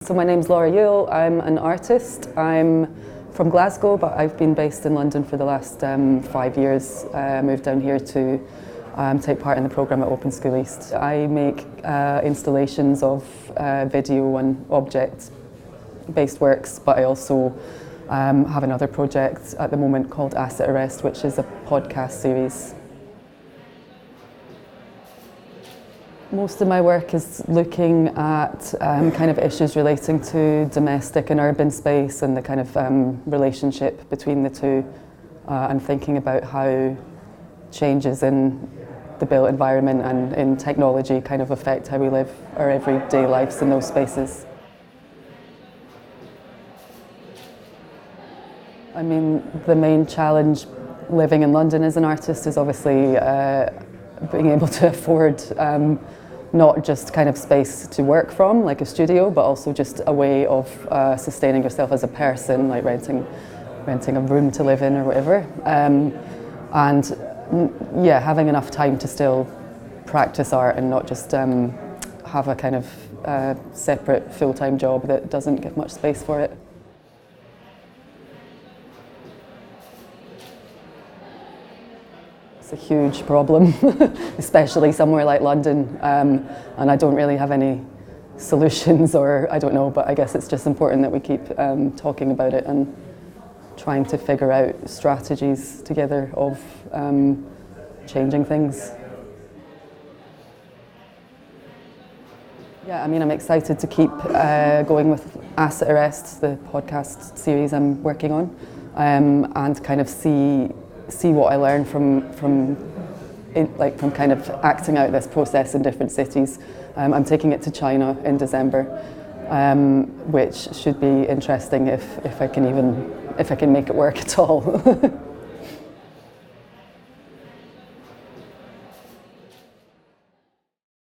So my name's Laura Yuile. I'm an artist. I'm from Glasgow, but I've been based in London for the last 5 years. I moved down here to take part in the programme at Open School East. I make installations of video and object-based works, but I also have another project at the moment called Asset Arrest, which is a podcast series. Most of my work is looking at kind of issues relating to domestic and urban space and the kind of relationship between the two, and thinking about how changes in the built environment and in technology kind of affect how we live our everyday lives in those spaces. I mean, the main challenge living in London as an artist is obviously being able to afford not just kind of space to work from, like a studio, but also just a way of sustaining yourself as a person, like renting a room to live in or whatever. Yeah, having enough time to still practice art and not just have a kind of separate full-time job that doesn't give much space for it. It's a huge problem, especially somewhere like London, and I don't really have any solutions, or I don't know, but I guess it's just important that we keep talking about it and trying to figure out strategies together of changing things. Yeah, I mean, I'm excited to keep going with Asset Arrest, the podcast series I'm working on, and kind of see what I learn from kind of acting out this process in different cities. I'm taking it to China in December, which should be interesting if I can make it work at all.